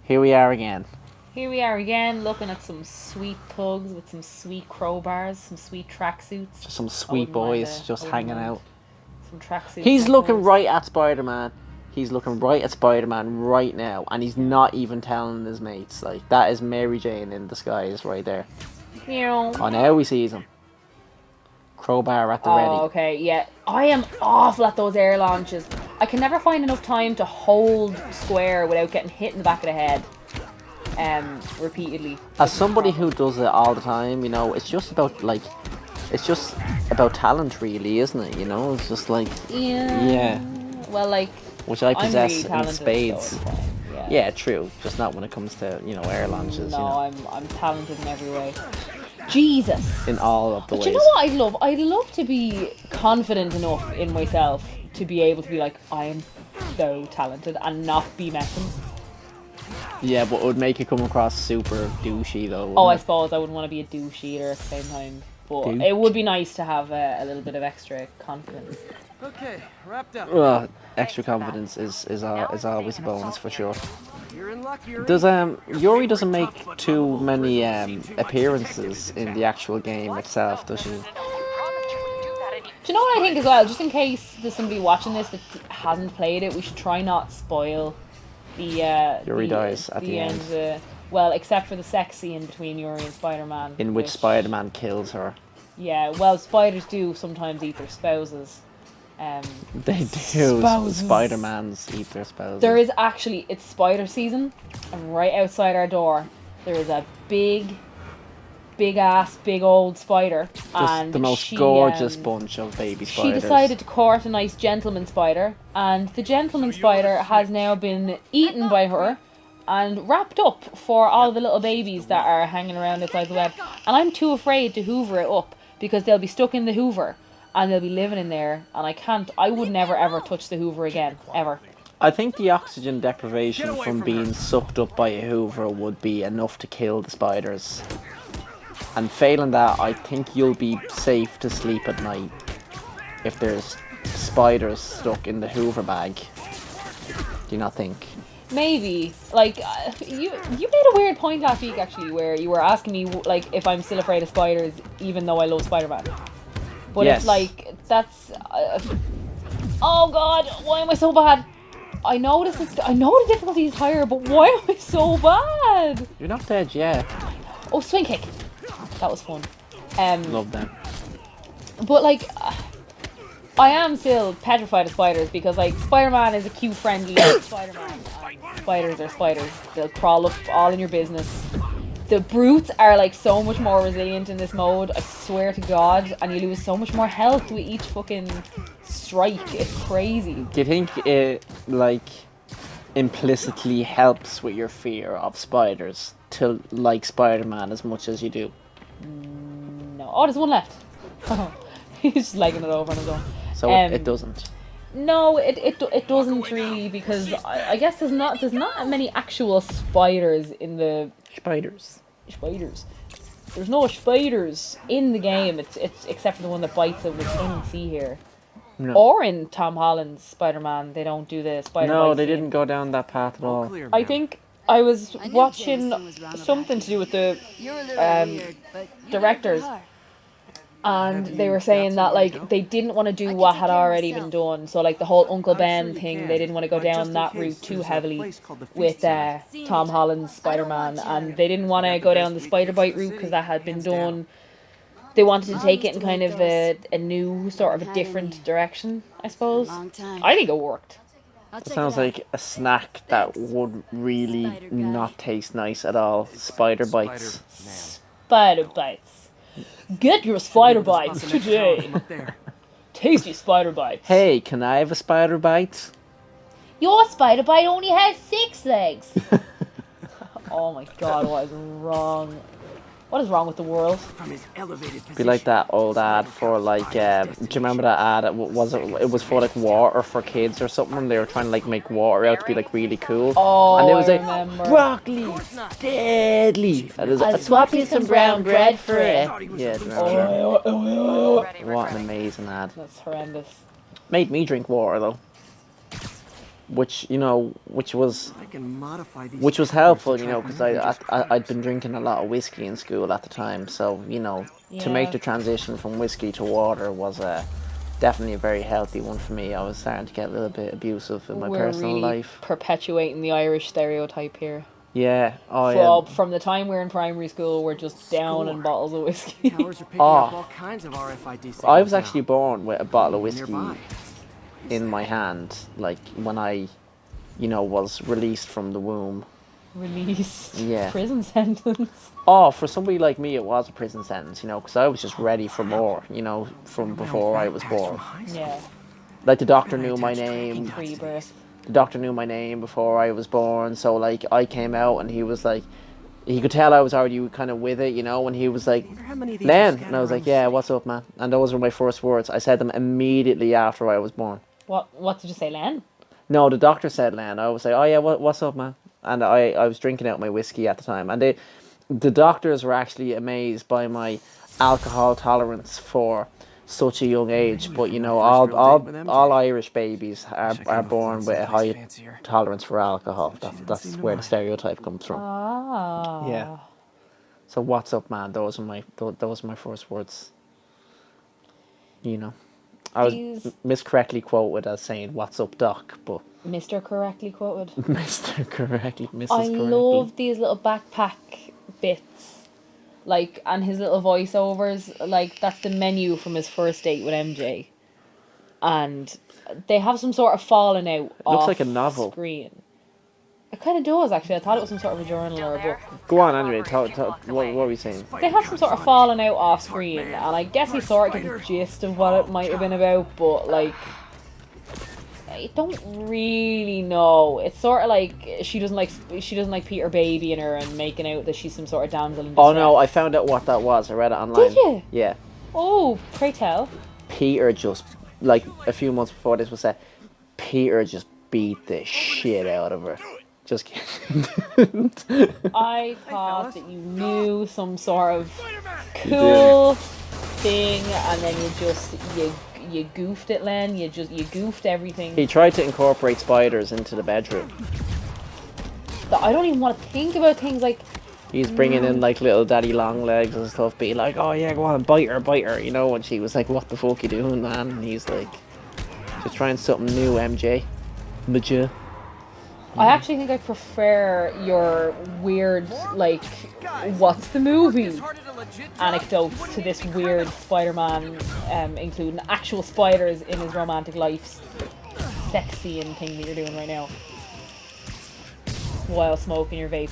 Here we are again. Here we are again, looking at some sweet thugs with some sweet crowbars, some sweet tracksuits. Just some sweet boys just hanging out. Some tracksuits. He's looking right at Spider-Man. He's looking right at Spider-Man right now, and he's not even telling his mates. Like, that is Mary Jane in disguise right there. Meow. Oh, now he sees him. Crowbar at the ready. Oh, okay, yeah. I am awful at those air launches. I can never find enough time to hold square without getting hit in the back of the head. Repeatedly. As somebody who does it all the time, you know, it's just about, like, it's just about talent, really, isn't it? You know, it's just like... Yeah. Well, like... Which I possess really in talented, spades. so yeah, true. Just not when it comes to, you know, air launches. No, you know. I'm talented in every way. Jesus. In all of the ways. But you know what I'd love? I'd love to be confident enough in myself to be able to be like, I am so talented and not be messing. Yeah, but it would make it come across super douchey though. Oh, I suppose I wouldn't want to be a douche either at the same time. But it would be nice to have a little bit of extra confidence. Okay, wrapped up. Well, extra confidence is always a bonus for sure. You're in luck, Yuri. Does Yuri doesn't make too many appearances in the actual game itself, does she? Do you know what I think as well? Just in case there's somebody watching this that hasn't played it, we should try not spoil the Yuri dies at the end. Well, except for the sex scene between Yuri and Spider-Man. In which Spider-Man kills her. Yeah, well, spiders do sometimes eat their spouses. They do. Spouses. Spider-Man's eat their spouses. There is actually, it's spider season, and right outside our door, there is a big old spider. Just and the most gorgeous bunch of baby spiders. She decided to court a nice gentleman spider, and the gentleman spider has now been eaten by her and wrapped up for all the little babies that are hanging around outside the web. And I'm too afraid to hoover it up because they'll be stuck in the hoover and they'll be living in there, and I would never ever touch the hoover again, ever. I think the oxygen deprivation from being sucked up by a hoover would be enough to kill the spiders. And failing that, I think you'll be safe to sleep at night if there's spiders stuck in the hoover bag. Do you not think? Maybe. Like, you made a weird point last week, actually, where you were asking me, like, if I'm still afraid of spiders, even though I love Spider-Man. But yes. It's like, that's... oh god, why am I so bad? I know the difficulty is higher, but why am I so bad? You're not dead yet. Oh, swing kick. That was fun. Love them. But, like... I am still petrified of spiders because, like, Spider-Man is a cute, friendly Spider-Man. And spiders are spiders. They'll crawl up all in your business. The brutes are, like, so much more resilient in this mode. I swear to God. And you lose so much more health with each fucking strike. It's crazy. Do you think it, like, implicitly helps with your fear of spiders to like Spider-Man as much as you do? No. Oh, there's one left. He's just legging it over on his own. So it doesn't. No, it doesn't really, because I guess there's not many actual spiders in the spiders. There's no spiders in the game. It's except for the one that bites him, which you don't see here. No. Or in Tom Holland's Spider-Man, they don't do the spider. No, they didn't go down that path at all. I think I was watching something to do with the directors. And they were saying that, like, they didn't want to do what had already been done. So, like, the whole Uncle Ben thing, they didn't want to go down that route too heavily with Tom Holland's Spider-Man. And they didn't want to go down the spider-bite route because that had been done. They wanted to take it in kind of a new, sort of a different direction, I suppose. I think it worked. It sounds like a snack that would really not taste nice at all. Spider bites. Spider bites. Get your spider bites today. Tasty spider bites. Hey, can I have a spider bite? Your spider bite only has 6 legs. Oh my god, what is wrong? What is wrong with the world? Be like that old ad for, like, do you remember that ad? It was for, like, water for kids or something. They were trying to, like, make water out to be, like, really cool. Oh, and it was I like, broccoli, deadly. And it was, I'll swap you some brown bread for it. Yeah, do you remember that? What an amazing ad. That's horrendous. Made me drink water, though. which you know, which was I can modify these which was triggers helpful, to you know, track because more than just I'd been drinking a lot of whiskey in school at the time, so you know, to make Yeah. the transition from whiskey to water was definitely a very healthy one for me. I was starting to get a little bit abusive in my We're personal really life. perpetuating the Irish stereotype here. Yeah, From the time we're in primary school, we're just down in bottles of whiskey. towers are picking Oh. up all kinds of RFID signals I was now. actually born with a bottle of whiskey Nearby. in my hand, like when I, you know, was released from the womb. Released. Yeah. Prison sentence. Oh, for somebody like me, it was a prison sentence, you know, because I was just ready for more, you know, from before I was born. Yeah. Like the doctor knew my name. Pre-birth. The doctor knew my name before I was born, so like I came out and he was like, he could tell I was already kind of with it, you know, and he was like, How many of these are Len, scattered and I was around like, the yeah, city? what's up, man? And those were my first words. I said them immediately after I was born. What did you say, Len? No, the doctor said Len. I was like, oh yeah, what's up, man? And I was drinking out my whiskey at the time, and the doctors were actually amazed by my alcohol tolerance for such a young age. But you know, all Irish babies are born with a high tolerance for alcohol. That's where the stereotype comes from. Ah. Yeah. So what's up, man? Those are my first words. You know, I was These- miscorrectly quoted as saying "What's up, Doc," but Mr. correctly quoted. Mr. correctly, Mrs. I correctly. love these little backpack bits. Like, and his little voiceovers. Like, that's the menu from his first date with MJ. And they have some sort of falling out looks off like a novel. screen. It kind of does, actually. I thought it was some sort of a journal or a book. Go on, anyway. What were we saying? They have some sort of falling out off screen, and I guess you sort of get the gist of what it might have been about, but, like, I don't really know. It's sort of like she doesn't like Peter babying her and making out that she's some sort of damsel in distress. Oh no, I found out what that was. I read it online. Did you? Yeah. Oh, pray tell. Peter just, like, a few months before this was said, Peter just beat the shit out of her. Just kidding. I thought that you knew some sort of cool thing, and then you goofed it, Len. You goofed everything. He tried to incorporate spiders into the bedroom. I don't even want to think about things like. He's bringing in like little daddy long legs and stuff, being like, "Oh yeah, go on, bite her," you know. And she was like, "What the fuck you doing, man?" And he's like, "Just trying something new, MJ." Major. I actually think I prefer your weird, like, what's the movie anecdotes to this weird Spider-Man, including actual spiders in his romantic life's sexy and thing that you're doing right now while smoking your vape.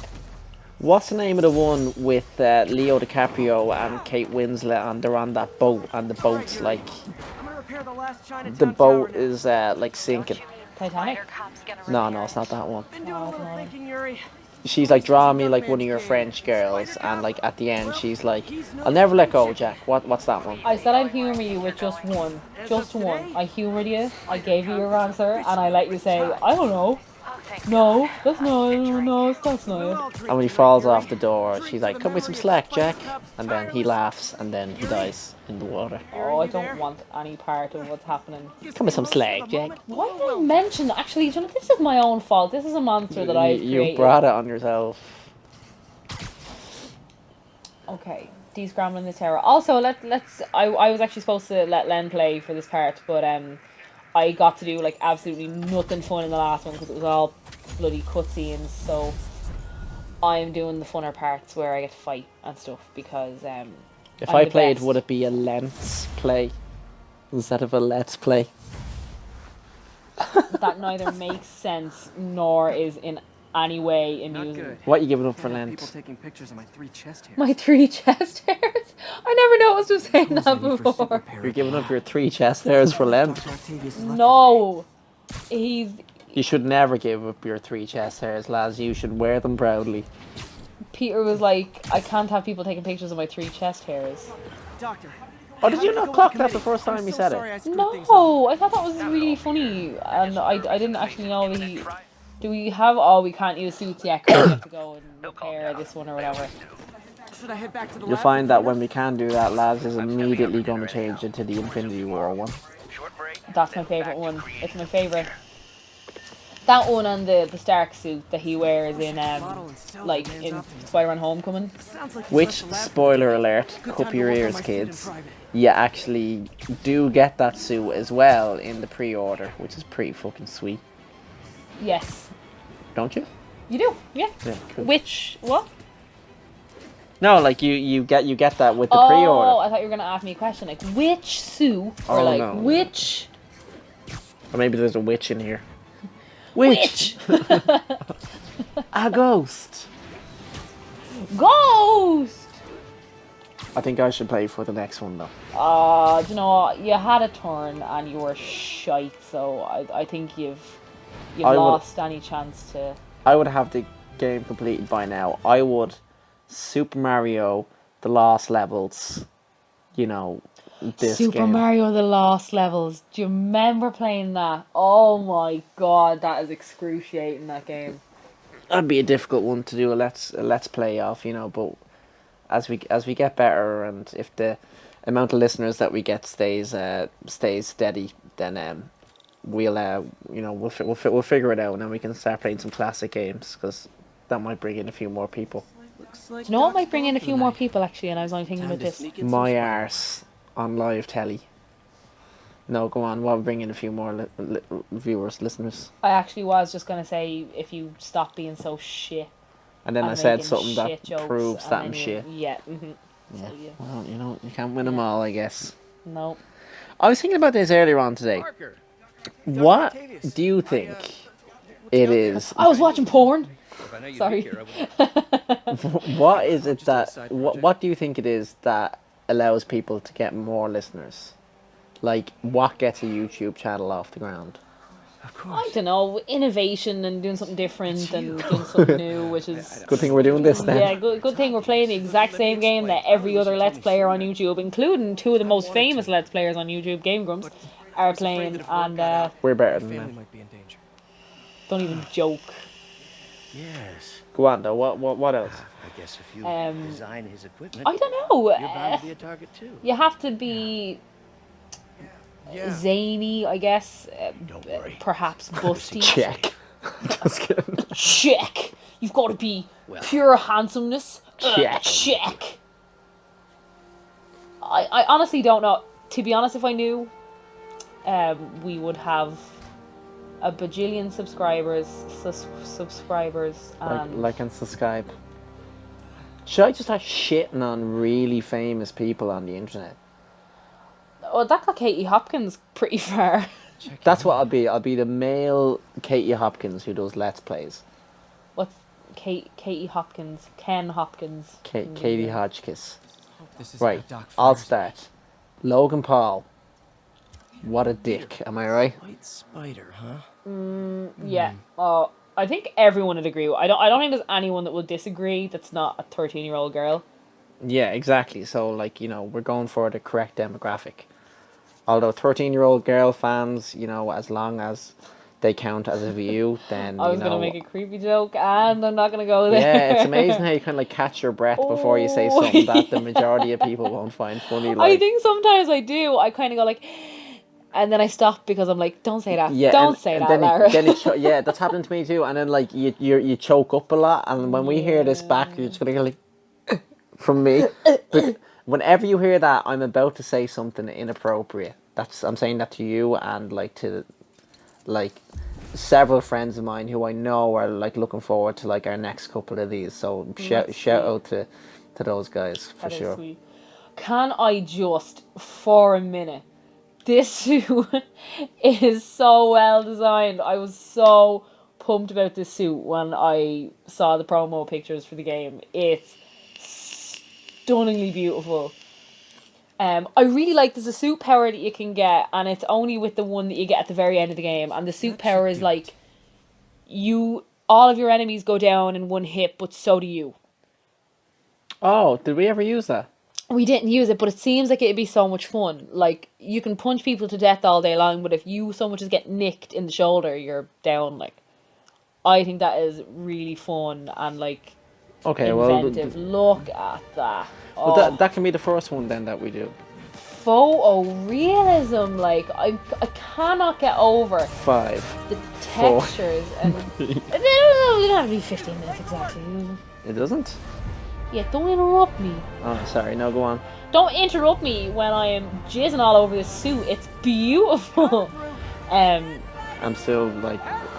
What's the name of the one with Leo DiCaprio and Kate Winslet, and they're on that boat, and the boat's like, the boat is like sinking. Titanic? No, it's not that one. Been doing a little thinking, Yuri. She's like, draw me like one of your French girls, and like at the end she's like, I'll never let go, Jack. What's that one? I said I'd humour you with just one. Just one. I humoured you, I gave you your answer, and I let you say, I don't know. No, that's not, no, that's not it. And when he falls off the door, she's like, cut me some slack, Jack. And then he laughs, and then he dies in the water. Oh, I don't want any part of what's happening. Cut me some slack, Jack. Why did I mention, actually, you know, this is my own fault. This is a monster that I've created. You brought it on yourself. Okay, descrambling this terror. Also, I was actually supposed to let Len play for this part, but I got to do like absolutely nothing fun in the last one because it was all bloody cutscenes. So I'm doing the funner parts where I get to fight and stuff because If I'm I the played, best. would it be a Let's play instead of a Let's play? that neither makes sense nor is in any way amusing. What are you giving up for People Lent? taking pictures of my 3 chest hairs. My 3 chest hairs? I never noticed him saying that before. You're giving up your 3 chest hairs for Lent? No, he's. You should never give up your 3 chest hairs, lads. You should wear them proudly. Peter was like, I can't have people taking pictures of my 3 chest hairs. Doctor. Oh, did you not clock that the first time you said it? No, I thought that was really funny, and I didn't actually know that he. Do we have? Oh, we can't use suits yet because we have to go and repair this one or whatever. Should I head back to the You'll lab? find that when we can do that, lads, is immediately going to change into the Infinity War one. That's my favourite one. It's my favourite. That one and the Stark suit that he wears in like in Spider-Man Homecoming. Which, spoiler alert, cup your ears, kids. You actually do get that suit as well in the pre-order, which is pretty fucking sweet. Yes. Don't you? You do, yeah. Yeah, cool. Which what? No, like you get that with the Oh, pre-order. I thought you were gonna ask me a question like which suit or Oh, like no. which Or maybe there's a witch in here. Witch! A ghost! Ghost! I think I should play for the next one though. Do you know what? You had a turn and you were shite, so I think you've lost any chance to. I would have the game completed by now. I would Super Mario The Lost Levels, you know, this Super game. Mario The Lost Levels. Do you remember playing that? Oh my god, that is excruciating, that game. That'd be a difficult one to do a let's play of, you know, but as we get better and if the amount of listeners that we get stays steady, then we'll figure it out and then we can start playing some classic games because that might bring in a few more people. Do you know what might bring in a few more people actually? And I was only thinking about this. My arse on live telly. No, go on. What will bring in a few more viewers, listeners? I actually was just gonna say if you stop being so shit. And then and I said making something that shit jokes, proves and that then I'm shit. Yeah. Mm-hmm. Yeah. So, yeah. Well, you know, you can't win them all, I guess. No. I was thinking about this earlier on today. What do you think it is? I was watching porn. Sorry. What is it that? What do you think it is that allows people to get more listeners? Like, what gets a YouTube channel off the ground? I don't know, innovation and doing something different and doing something new, which is Good thing we're doing this then. yeah, good thing we're playing the exact same game that every other Let's Player on YouTube, including two of the most famous Let's Players on YouTube, Game Grumps, are playing, and We're better than them. might be in danger. don't even joke. Yes. Go on though. What else? I guess if you design his equipment, I don't know. you're bound to be a target too. You have to be zany, I guess. Don't worry. Perhaps busty. Check. Just kidding. Check. You've got to be pure handsomeness. Check. Check. I honestly don't know. To be honest, if I knew, we would have a bajillion subscribers, and Like and subscribe. Should I just start shitting on really famous people on the internet? oh, that got Katie Hopkins pretty far. That's what I'll be. I'll be the male Katie Hopkins who does Let's Plays. What's Katie Hopkins? Ken Hopkins. Katie Hodgkiss. This is Right, Doc I'll First. start. Logan Paul. What a dick, am I right? White spider, huh? Yeah. Oh, I think everyone would agree. I don't think there's anyone that will disagree that's not a 13-year-old girl. Yeah, exactly. So, like, you know, we're going for the correct demographic. Although 13-year-old girl fans, you know, as long as they count as a view, then, I was you know... going to make a creepy joke, and I'm not going to go there. Yeah, it's amazing how you kind of, like, catch your breath before you say Oh, something that the majority of people won't find funny. I Like, think sometimes I do. I kind of go like... And then I stop because I'm like, don't say that. yeah, Don't say that, then Lara. yeah, that's happened to me too. And then, like, you choke up a lot, and when we hear this back, you're just going to go like... from me. But whenever you hear that, I'm about to say something inappropriate. I'm saying that to you and like to like several friends of mine who I know are like looking forward to like our next couple of these. So shout out to those guys for That is sure. sweet. Can I just, for a minute, this suit is so well designed. I was so pumped about this suit when I saw the promo pictures for the game. It's stunningly beautiful. I really like there's a suit power that you can get, and it's only with the one that you get at the very end of the game. And the suit power is like all of your enemies go down in one hit, but so do you. Oh, did we ever use that? We didn't use it, but it seems like it'd be so much fun. Like, you can punch people to death all day long, but if so much as get nicked in the shoulder, you're down. Like, I think that is really fun and like Okay, inventive. Look at that. well Oh, that can be the first one then that we do. photorealism. Like I cannot get over 5. the 4. textures and it don't have to be 15 minutes exactly. It doesn't? Yeah, don't interrupt me. Oh, sorry. No, go on. Don't interrupt me when I am jizzing all over this suit. It's beautiful. I'm still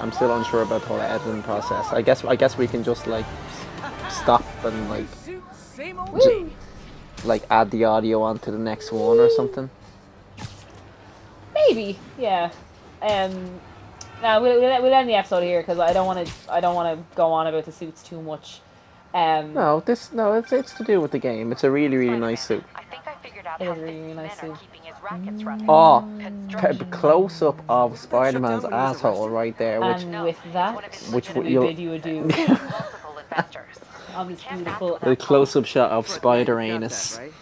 unsure about the whole editing process. I guess we can just like stop and like Same old Woo. like add the audio onto the next one or something. Maybe, yeah. Now we'll end the episode here because I don't want to go on about the suits too much. No, it's to do with the game. It's a really nice suit. I think I figured out It how is a really these nice men are suit. keeping his rackets running. Oh, Construction close up of Spider-Man's asshole right there, which And with that, which we you'll bid you adieu Multiple investors. on this beautiful. the close-up shot of Spider Anus. right?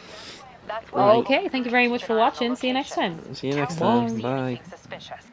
That's Right. Okay, thank you very much for watching. See you next time. See you next time. Bye. suspicious.